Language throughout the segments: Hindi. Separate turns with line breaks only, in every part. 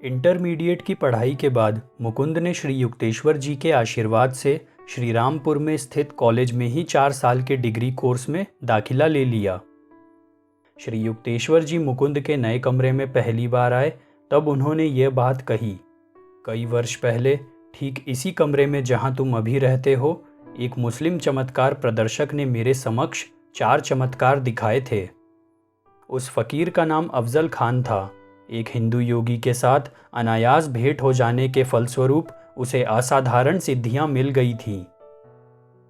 इंटरमीडिएट की पढ़ाई के बाद मुकुंद ने श्री युक्तेश्वर जी के आशीर्वाद से श्री रामपुर में स्थित कॉलेज में ही 4 साल के डिग्री कोर्स में दाखिला ले लिया। श्री युक्तेश्वर जी मुकुंद के नए कमरे में पहली बार आए तब उन्होंने ये बात कही, कई वर्ष पहले ठीक इसी कमरे में जहाँ तुम अभी रहते हो, एक मुस्लिम चमत्कार प्रदर्शक ने मेरे समक्ष 4 चमत्कार दिखाए थे। उस फकीर का नाम अफजल खान था। एक हिंदू योगी के साथ अनायास भेंट हो जाने के फलस्वरूप उसे असाधारण सिद्धियां मिल गई थीं।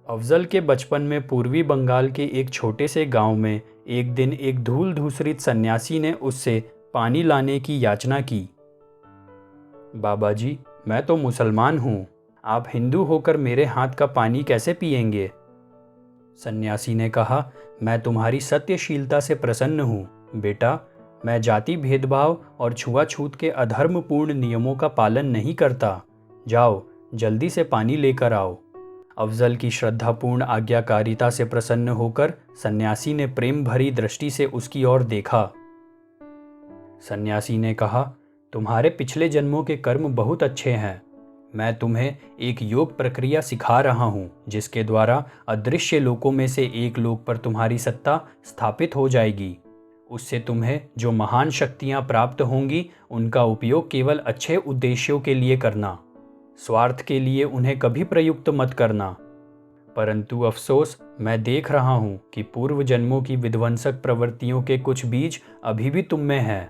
अफजल के बचपन में पूर्वी बंगाल के एक छोटे से गांव में एक दिन एक धूल धूसरित सन्यासी ने उससे पानी लाने की याचना की। बाबा जी, मैं तो मुसलमान हूँ, आप हिंदू होकर मेरे हाथ का पानी कैसे पिएंगे? सन्यासी ने कहा, मैं तुम्हारी सत्यशीलता से प्रसन्न हूँ बेटा, मैं जाति भेदभाव और छुआछूत के अधर्मपूर्ण नियमों का पालन नहीं करता। जाओ, जल्दी से पानी लेकर आओ। अफजल की श्रद्धापूर्ण आज्ञाकारिता से प्रसन्न होकर सन्यासी ने प्रेम भरी दृष्टि से उसकी ओर देखा। सन्यासी ने कहा, तुम्हारे पिछले जन्मों के कर्म बहुत अच्छे हैं। मैं तुम्हें एक योग प्रक्रिया सिखा रहा हूँ जिसके द्वारा अदृश्य लोकों में से एक लोक पर तुम्हारी सत्ता स्थापित हो जाएगी। उससे तुम्हें जो महान शक्तियाँ प्राप्त होंगी उनका उपयोग केवल अच्छे उद्देश्यों के लिए करना, स्वार्थ के लिए उन्हें कभी प्रयुक्त मत करना। परंतु अफसोस, मैं देख रहा हूँ कि पूर्व जन्मों की विध्वंसक प्रवृत्तियों के कुछ बीज अभी भी तुम में हैं।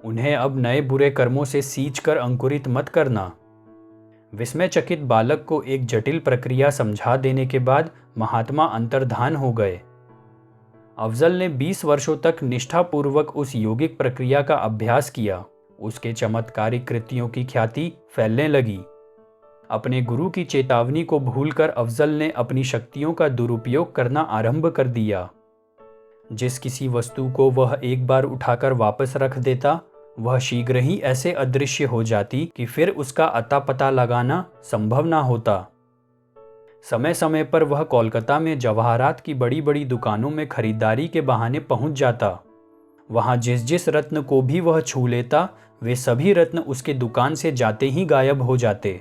उन्हें अब नए बुरे कर्मों से सींच कर अंकुरित मत करना। विस्मयचकित बालक को एक जटिल प्रक्रिया समझा देने के बाद महात्मा अंतर्धान हो गए। अफजल ने 20 वर्षों तक निष्ठापूर्वक उस योगिक प्रक्रिया का अभ्यास किया। उसके चमत्कारिक कृतियों की ख्याति फैलने लगी। अपने गुरु की चेतावनी को भूलकर अफजल ने अपनी शक्तियों का दुरुपयोग करना आरंभ कर दिया। जिस किसी वस्तु को वह एक बार उठाकर वापस रख देता, वह शीघ्र ही ऐसे अदृश्य हो जाती कि फिर उसका अता पता लगाना संभव ना होता। समय समय पर वह कोलकाता में जवाहरात की बड़ी बड़ी दुकानों में खरीदारी के बहाने पहुंच जाता। वहां जिस जिस रत्न को भी वह छू लेता, वे सभी रत्न उसके दुकान से जाते ही गायब हो जाते।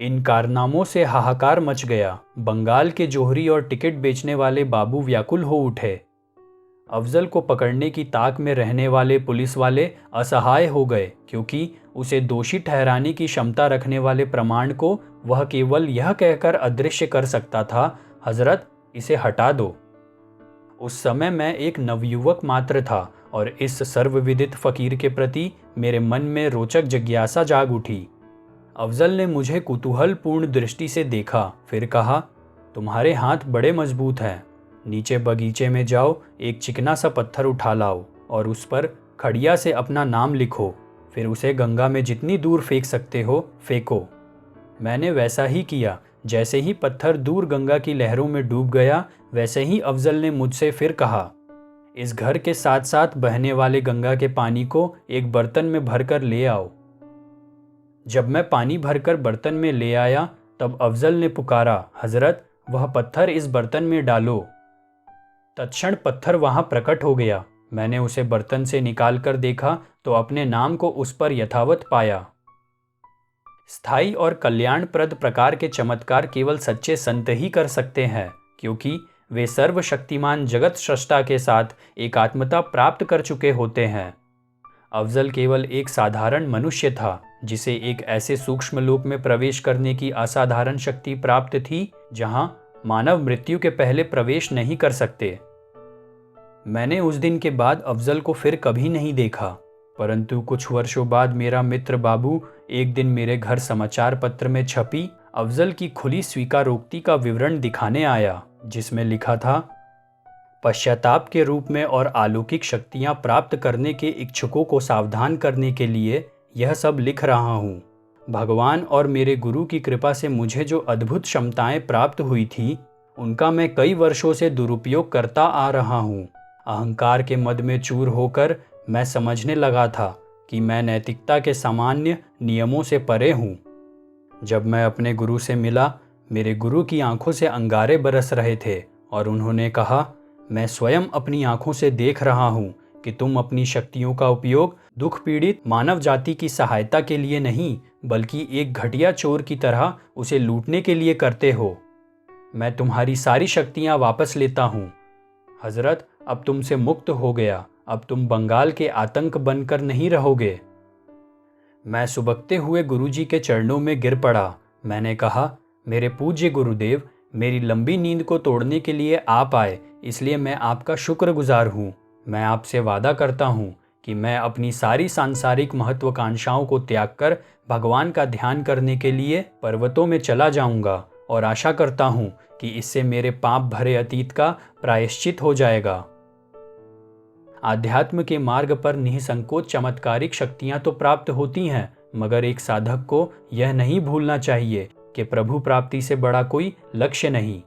इन कारनामों से हाहाकार मच गया। बंगाल के जोहरी और टिकट बेचने वाले बाबू व्याकुल हो उठे। अफजल को पकड़ने की ताक में रहने वाले पुलिस वाले असहाय हो गए, क्योंकि उसे दोषी ठहराने की क्षमता रखने वाले प्रमाण को वह केवल यह कहकर अदृश्य कर सकता था, हजरत, इसे हटा दो। उस समय मैं एक नवयुवक मात्र था और इस सर्वविदित फकीर के प्रति मेरे मन में रोचक जिज्ञासा जाग उठी। अफजल ने मुझे कुतूहलपूर्ण दृष्टि से देखा, फिर कहा, तुम्हारे हाथ बड़े मजबूत हैं। नीचे बगीचे में जाओ, एक चिकना सा पत्थर उठा लाओ और उस पर खड़िया से अपना नाम लिखो, फिर उसे गंगा में जितनी दूर फेंक सकते हो फेंको। मैंने वैसा ही किया। जैसे ही पत्थर दूर गंगा की लहरों में डूब गया, वैसे ही अफजल ने मुझसे फिर कहा, इस घर के साथ साथ बहने वाले गंगा के पानी को एक बर्तन में भरकर ले आओ। जब मैं पानी भरकर बर्तन में ले आया तब अफजल ने पुकारा, हजरत, वह पत्थर इस बर्तन में डालो। तत्क्षण पत्थर वहां प्रकट हो गया। मैंने उसे बर्तन से निकाल कर देखा तो अपने नाम को उस पर यथावत पाया। स्थायी और कल्याणप्रद प्रकार के चमत्कार केवल सच्चे संत ही कर सकते हैं, क्योंकि वे सर्वशक्तिमान जगत स्रष्टा के साथ एकात्मता प्राप्त कर चुके होते हैं। अफजल केवल एक साधारण मनुष्य था, जिसे एक ऐसे सूक्ष्म लोक में प्रवेश करने की असाधारण शक्ति प्राप्त थी जहां मानव मृत्यु के पहले प्रवेश नहीं कर सकते। मैंने उस दिन के बाद अफजल को फिर कभी नहीं देखा, परंतु कुछ वर्षों बाद मेरा मित्र बाबू एक दिन मेरे घर समाचार पत्र में छपी अफजल की खुली स्वीकारोक्ति का विवरण दिखाने आया, जिसमें लिखा था, पश्चाताप के रूप में और अलौकिक शक्तियां प्राप्त करने के इच्छुकों को सावधान करने के लिए यह सब लिख रहा हूँ। भगवान और मेरे गुरु की कृपा से मुझे जो अद्भुत क्षमताएं प्राप्त हुई थी, उनका मैं कई वर्षों से दुरुपयोग करता आ रहा हूँ। अहंकार के मद में चूर होकर मैं समझने लगा था कि मैं नैतिकता के सामान्य नियमों से परे हूँ। जब मैं अपने गुरु से मिला, मेरे गुरु की आंखों से अंगारे बरस रहे थे और उन्होंने कहा, मैं स्वयं अपनी आंखों से देख रहा हूँ कि तुम अपनी शक्तियों का उपयोग दुख पीड़ित मानव जाति की सहायता के लिए नहीं, बल्कि एक घटिया चोर की तरह उसे लूटने के लिए करते हो। मैं तुम्हारी सारी शक्तियां वापस लेता हूँ। हजरत, अब तुमसे मुक्त हो गया। अब तुम बंगाल के आतंक बनकर नहीं रहोगे। मैं सुबकते हुए गुरुजी के चरणों में गिर पड़ा। मैंने कहा, मेरे पूज्य गुरुदेव, मेरी लंबी नींद को तोड़ने के लिए आप आए, इसलिए मैं आपका शुक्रगुजार हूँ। मैं आपसे वादा करता हूँ कि मैं अपनी सारी सांसारिक महत्वाकांक्षाओं को त्याग कर भगवान का ध्यान करने के लिए पर्वतों में चला जाऊंगा और आशा करता हूँ कि इससे मेरे पाप भरे अतीत का प्रायश्चित हो जाएगा। आध्यात्म के मार्ग पर निःसंकोच चमत्कारिक शक्तियां तो प्राप्त होती हैं, मगर एक साधक को यह नहीं भूलना चाहिए कि प्रभु प्राप्ति से बड़ा कोई लक्ष्य नहीं।